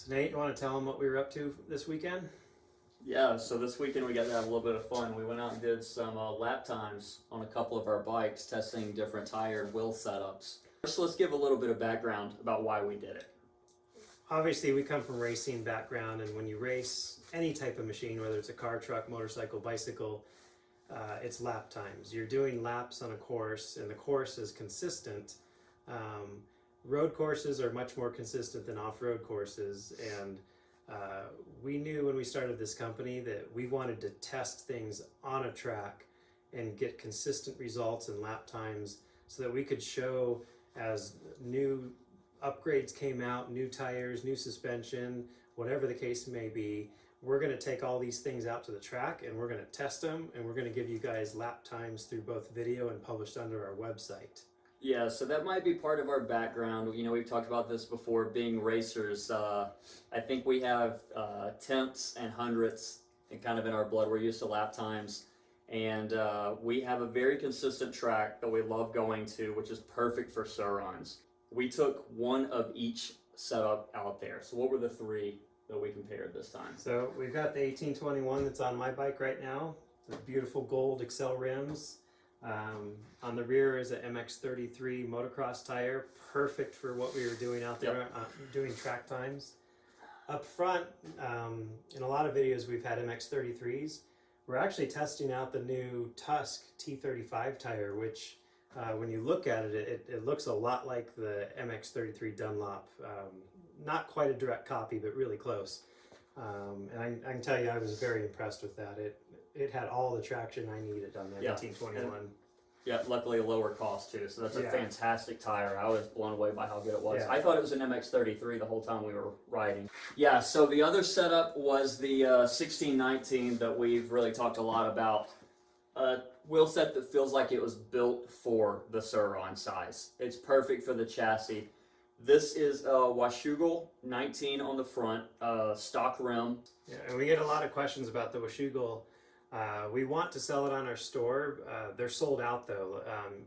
So Nate, you want to tell them what we were up to this weekend? Yeah, so this weekend we got to have a little bit of fun. We went out and did some lap times on a couple of our bikes, testing different tire and wheel setups. First, let's give a little bit of background about why we did it. Obviously, we come from racing background, and when you race any type of machine, whether it's a car, truck, motorcycle, bicycle, it's lap times. You're doing laps on a course, and the course is consistent. Road courses are much more consistent than off-road courses, and we knew when we started this company that we wanted to test things on a track and get consistent results in lap times so that we could show as new upgrades came out, new tires, new suspension, whatever the case may be, we're going to take all these things out to the track and we're going to test them, and we're going to give you guys lap times through both video and published under our website. Yeah, so that might be part of our background. You know, we've talked about this before, being racers. I think we have tenths and hundredths and kind of in our blood. We're used to lap times. And we have a very consistent track that we love going to, which is perfect for Surrons. We took one of each setup out there. So what were the three that we compared this time? So we've got the 1821 that's on my bike right now, the beautiful gold Excel rims. On the rear is a MX33 motocross tire, perfect for what we were doing out there, doing track times. Up front, in a lot of videos we've had MX33s. We're actually testing out the new Tusk T35 tire, which when you look at it, it looks a lot like the MX33 Dunlop. Not quite a direct copy, but really close. And I can tell you I was very impressed with that. It had all the traction I needed on that 1821. Yeah, luckily a lower cost too, so that's a fantastic tire. I was blown away by how good it was. Yeah. I thought it was an MX33 the whole time we were riding. Yeah, so the other setup was the 1619 that we've really talked a lot about. Wheel set that feels like it was built for the Surron size. It's perfect for the chassis. This is a Washougal 19 on the front, stock rim. Yeah, and we get a lot of questions about the Washougal. We want to sell it on our store. They're sold out though.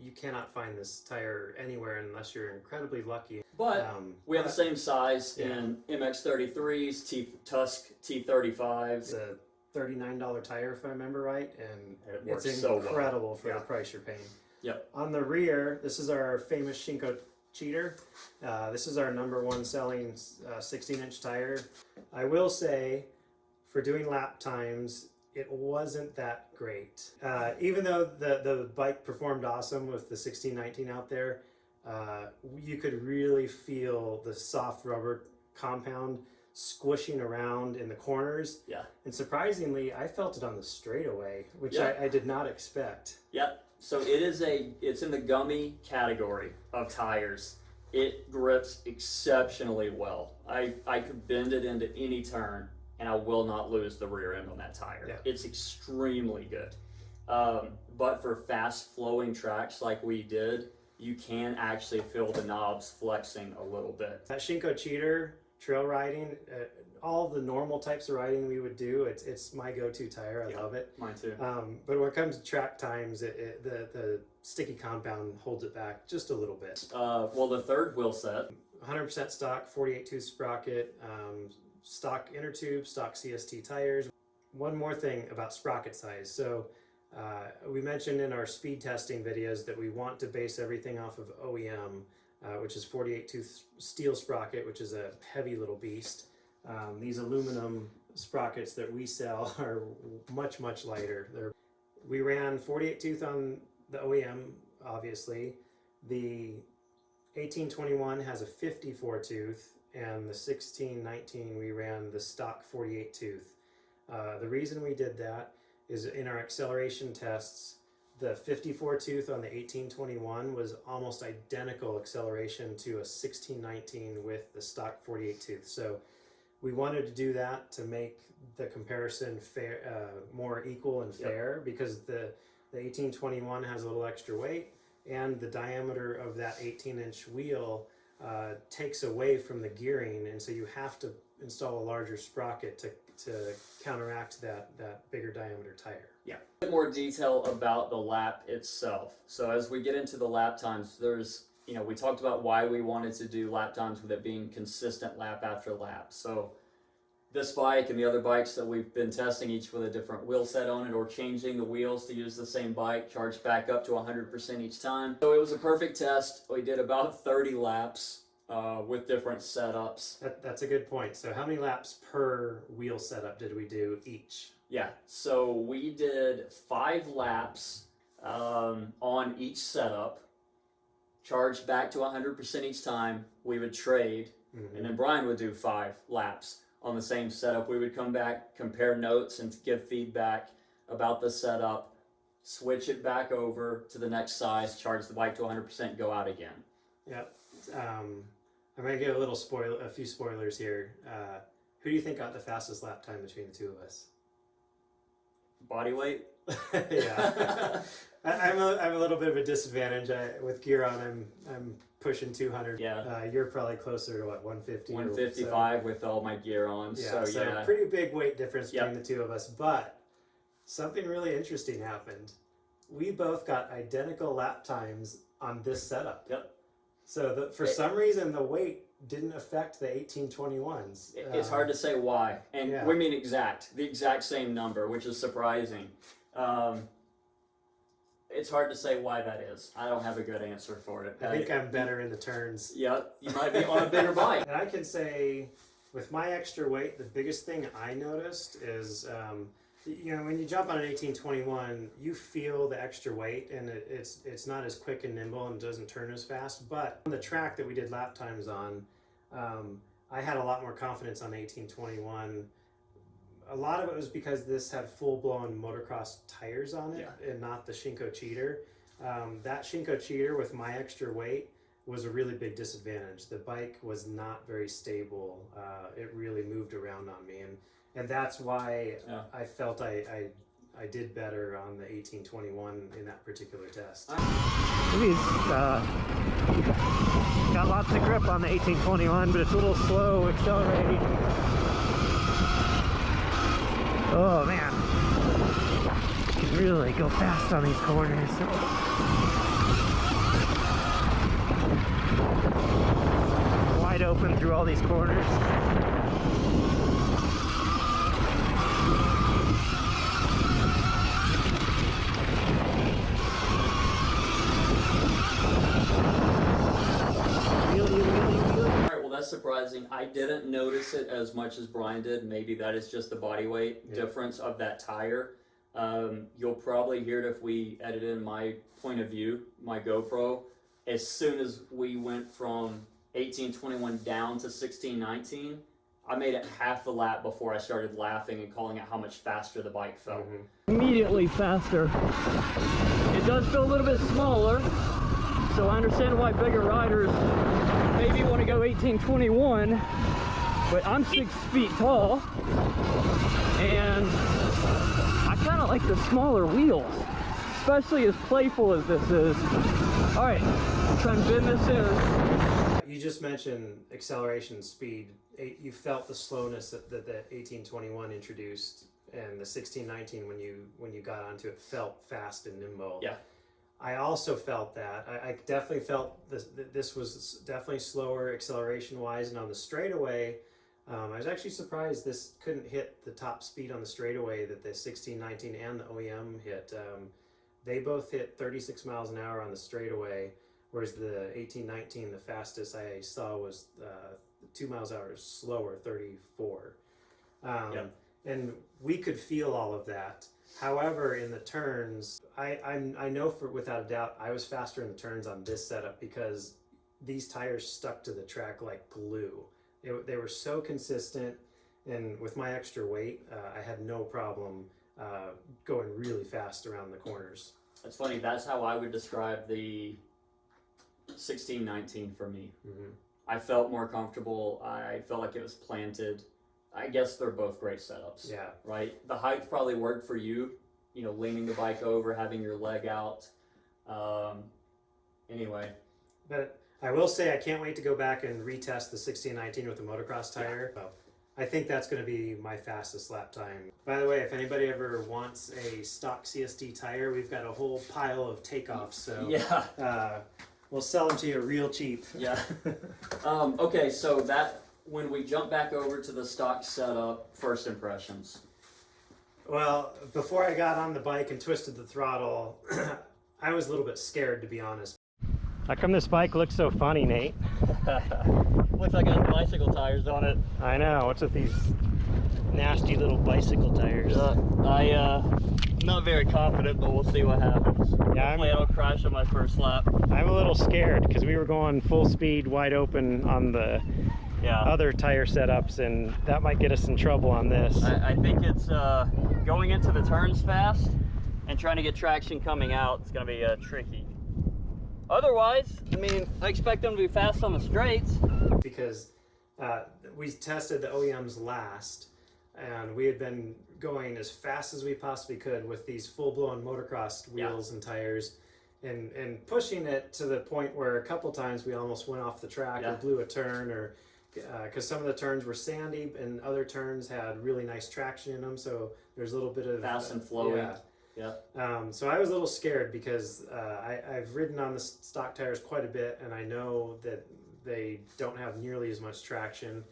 You cannot find this tire anywhere unless you're incredibly lucky. But we have the same size in MX33s, Tusk T35s. It's a $39 tire if I remember right, and it works it's so incredible well. for the price you're paying. Yep. On the rear, this is our famous Shinko Cheater. This is our #1 selling 16-inch tire. I will say, for doing lap times, it wasn't that great. Even though the bike performed awesome with the 1619 out there, you could really feel the soft rubber compound squishing around in the corners. Yeah. And surprisingly, I felt it on the straightaway, which Yeah. I did not expect. Yep. So it's in the gummy category of tires. It grips exceptionally well. I could bend it into any turn, and I will not lose the rear end on that tire. Yeah. It's extremely good. But for fast flowing tracks like we did, you can actually feel the knobs flexing a little bit. That Shinko Cheater, trail riding, all the normal types of riding we would do, it's my go-to tire. I love it. Mine too. But when it comes to track times, the sticky compound holds it back just a little bit. Well, the third wheel set. 100% stock, 48-tooth sprocket, stock inner tube, stock CST tires. One more thing about sprocket size. So we mentioned in our speed testing videos that we want to base everything off of OEM, which is 48-tooth steel sprocket, which is a heavy little beast. These aluminum sprockets that we sell are much, much lighter. We ran 48-tooth on the OEM, obviously. The 1821 has a 54-tooth, and the 1619 we ran the stock 48-tooth. The reason we did that is in our acceleration tests, the 54-tooth on the 1821 was almost identical acceleration to a 1619 with the stock 48-tooth. So we wanted to do that to make the comparison fair, more equal and fair, because the 1821 has a little extra weight, and the diameter of that 18-inch wheel takes away from the gearing, and so you have to install a larger sprocket to counteract that bigger diameter tire. Yeah. A bit more detail about the lap itself. So as we get into the lap times, there's you know, we talked about why we wanted to do lap times with it being consistent lap after lap. So this bike and the other bikes that we've been testing, each with a different wheel set on it, or changing the wheels to use the same bike, charged back up to 100% each time. So it was a perfect test. We did about 30 laps with different setups. That's a good point. So how many laps per wheel setup did we do each? Yeah, so we did 5 laps on each setup, charged back to 100% each time. We would trade, and then Brian would do 5 laps on the same setup. We would come back, compare notes, and give feedback about the setup, switch it back over to the next size, charge the bike to 100%, go out again. Yep. I'm gonna give a few spoilers here. Who do you think got the fastest lap time between the two of us? Body weight? Yeah. I'm a little bit of a disadvantage. With gear on, I'm pushing 200. Yeah. You're probably closer to what, 150? 155 so. with all my gear on. Yeah, so yeah. pretty big weight difference between the two of us. But something really interesting happened. We both got identical lap times on this setup. Yep. So for some reason, the weight didn't affect the 1821s. It's hard to say why, and we mean the exact same number, which is surprising. It's hard to say why that is. I don't have a good answer for it. I think I'm better in the turns. Yeah, you might be on a bigger bike. And I can say, with my extra weight, the biggest thing I noticed is, you know, when you jump on an 1821, you feel the extra weight, and it's not as quick and nimble and doesn't turn as fast. But on the track that we did lap times on, I had a lot more confidence on the 1821. A lot of it was because this had full-blown motocross tires on it, and not the Shinko Cheater. That Shinko Cheater with my extra weight was a really big disadvantage. The bike was not very stable. It really moved around on me, and that's why I felt I did better on the 1821 in that particular test. He's got lots of grip on the 1821, but it's a little slow accelerating. Oh man, you can really go fast on these corners. Wide open through all these corners. Surprising. I didn't notice it as much as Brian did. Maybe that is just the body weight difference of that tire. You'll probably hear it if we edit in my point of view, my GoPro. As soon as we went from 1821 down to 1619, I made it half the lap before I started laughing and calling out how much faster the bike felt. Immediately faster. It does feel a little bit smaller, so I understand why bigger riders maybe want to go 1821, but I'm 6 feet tall, and I kind of like the smaller wheels, especially as playful as this is. All right, try and bend this in. You just mentioned acceleration speed. You felt the slowness that the 1821 introduced, and the 1619 when you got onto it felt fast and nimble. Yeah. I also felt that. I definitely felt this was definitely slower acceleration-wise, and on the straightaway, I was actually surprised this couldn't hit the top speed on the straightaway that the 1619 and the OEM hit. They both hit 36 miles an hour on the straightaway, whereas the 1819, the fastest I saw was 2 miles an hour slower, 34. And we could feel all of that. However, in the turns, I know for without a doubt I was faster in the turns on this setup because these tires stuck to the track like glue. They were so consistent, and with my extra weight, I had no problem going really fast around the corners. That's funny. That's how I would describe the 1619 for me. I felt more comfortable. I felt like it was planted. I guess they're both great setups. Yeah. Right? The height probably worked for you, you know, leaning the bike over, having your leg out. Anyway. But I will say I can't wait to go back and retest the 1619 with the motocross tire. So I think that's going to be my fastest lap time. By the way, if anybody ever wants a stock CST tire, we've got a whole pile of takeoffs. So We'll sell them to you real cheap. Yeah. Okay, so that when we jump back over to the stock setup, first impressions. Well, before I got on the bike and twisted the throttle, I was a little bit scared, to be honest. How come this bike looks so funny, Nate? Looks like it has bicycle tires on it. I know. What's with these nasty little bicycle tires? Not very confident, but we'll see what happens. Yeah, Hopefully I don't crash on my first lap. I'm a little scared because we were going full speed, wide open on the other tire setups, and that might get us in trouble on this. I think it's going into the turns fast and trying to get traction coming out. It's going to be tricky. Otherwise, I mean, I expect them to be fast on the straights. Because we tested the OEMs last, and we had been going as fast as we possibly could with these full-blown motocross wheels and tires, and pushing it to the point where a couple times we almost went off the track or blew a turn, or because some of the turns were sandy and other turns had really nice traction in them, so there's a little bit of Fast and flowing. So I was a little scared because I've ridden on the stock tires quite a bit, and I know that they don't have nearly as much traction.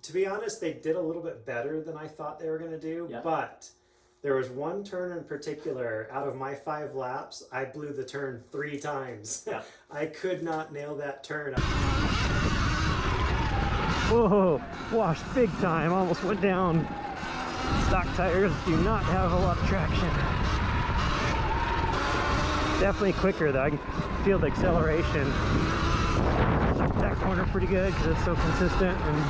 To be honest, they did a little bit better than I thought they were going to do, but there was one turn in particular, out of my 5 laps, I blew the turn 3 times. Yeah. I could not nail that turn. Whoa, washed big time, almost went down. Stock tires do not have a lot of traction. Definitely quicker though, I can feel the acceleration. Took that corner pretty good because it's so consistent, and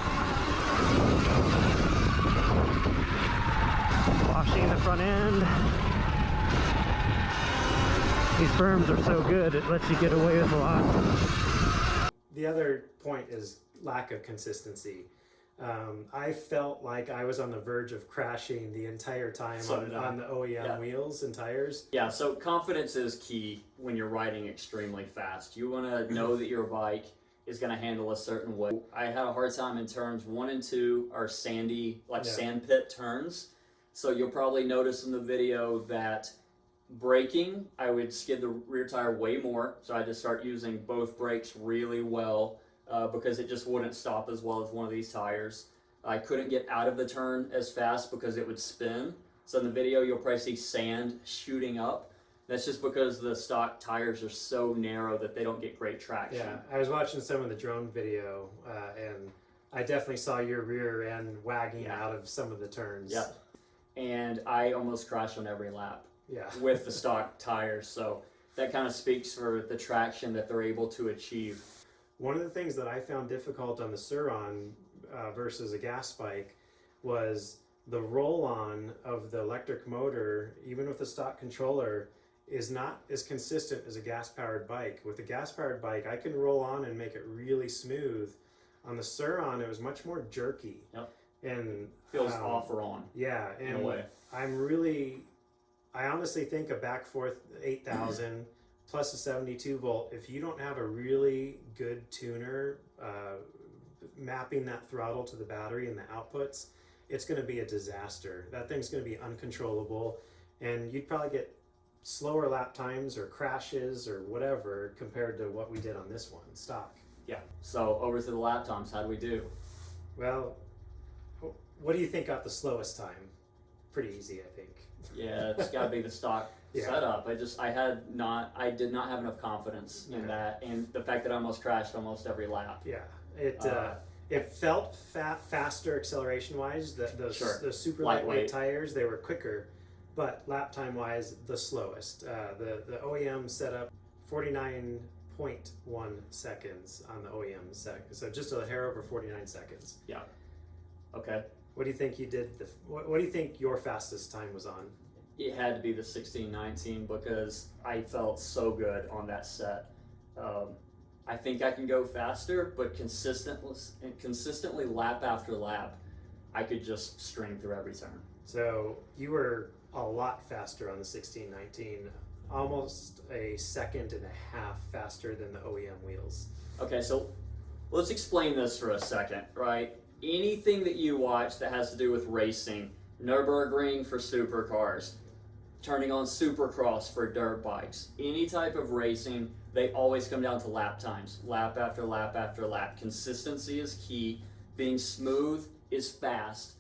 washing the front end. These berms are so good, it lets you get away with a lot. The other point is lack of consistency. I felt like I was on the verge of crashing the entire time on the OEM wheels and tires. Yeah, so confidence is key when you're riding extremely fast. You want to know that your bike is going to handle a certain way. I had a hard time in turns 1 and 2 are sandy, like sand pit turns. So you'll probably notice in the video that braking, I would skid the rear tire way more. So I had to start using both brakes really well. Because it just wouldn't stop as well as one of these tires. I couldn't get out of the turn as fast because it would spin. So in the video, you'll probably see sand shooting up. That's just because the stock tires are so narrow that they don't get great traction. Yeah, I was watching some of the drone video, and I definitely saw your rear end wagging out of some of the turns. Yeah, and I almost crashed on every lap with the stock tires. So that kind of speaks for the traction that they're able to achieve. One of the things that I found difficult on the Surron versus a gas bike was the roll-on of the electric motor, even with the stock controller, is not as consistent as a gas-powered bike. With a gas-powered bike, I can roll on and make it really smooth. On the Surron, it was much more jerky. Yep. And feels off or on. Yeah, and in a way. I honestly think a back forth 8,000 plus a 72 volt, if you don't have a really good tuner mapping that throttle to the battery and the outputs, it's going to be a disaster. That thing's going to be uncontrollable, and you'd probably get slower lap times or crashes or whatever compared to what we did on this one, stock. Yeah, so over to the lap times, how do we do? Well, what do you think got the slowest time? Pretty easy, I think. Yeah, it's got to be the stock setup. I did not have enough confidence in that, and the fact that I almost crashed almost every lap. Yeah, it felt faster acceleration wise. The super lightweight tires, they were quicker, but lap time wise, the slowest. The OEM set up 49.1 seconds on the OEM so just a hair over 49 seconds. Yeah. Okay. What do you think you did? What do you think your fastest time was on? It had to be the 16-19 because I felt so good on that set. I think I can go faster, but consistently lap after lap, I could just string through every turn. So you were a lot faster on the 16-19, almost a second and a half faster than the OEM wheels. Okay, so let's explain this for a second, right? Anything that you watch that has to do with racing, Nürburgring for supercars, turning on supercross for dirt bikes, any type of racing, they always come down to lap times. Lap after lap after lap. Consistency is key. Being smooth is fast.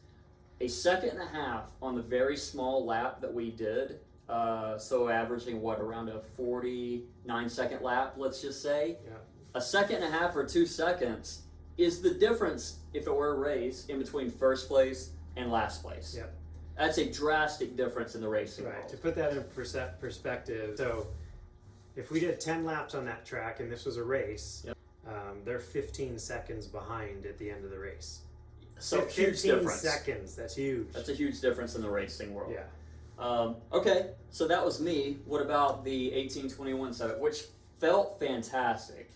A second and a half on the very small lap that we did, so averaging what, around a 49-second lap, let's just say. Yeah. A second and a half or 2 seconds is the difference, if it were a race, in between first place and last place. Yep. That's a drastic difference in the racing Right. world. To put that in perspective, so if we did 10 laps on that track and this was a race, Yep. they're 15 seconds behind at the end of the race. So 15 huge difference. seconds. That's huge. That's a huge difference in the racing world. Yeah. Okay, so that was me. What about the 1821 setup, which felt fantastic?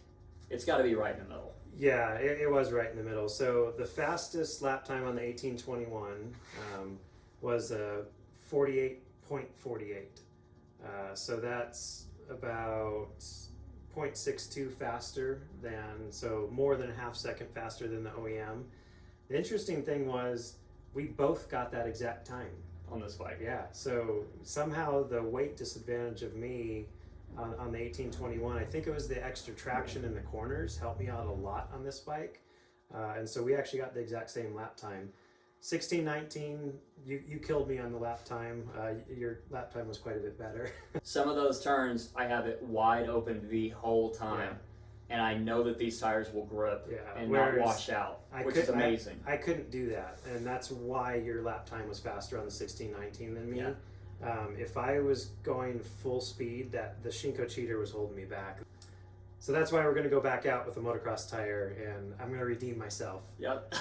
It's got to be right in the middle. Yeah, it was right in the middle. So the fastest lap time on the 1821 was 48.48. So that's about 0.62 faster than, so more than a half second faster than the OEM. The interesting thing was we both got that exact time On this bike. Yeah, so somehow the weight disadvantage of me on the 1821, I think it was the extra traction in the corners, helped me out a lot on this bike. And so we actually got the exact same lap time. 1619, you killed me on the lap time. Your lap time was quite a bit better. Some of those turns, I have it wide open the whole time. Yeah. And I know that these tires will grip Yeah, and whereas not wash out, which is amazing. I couldn't do that, and that's why your lap time was faster on the 1619 than me. Yeah. If I was going full speed, the Shinko cheater was holding me back. So that's why we're going to go back out with a motocross tire, and I'm going to redeem myself. Yep.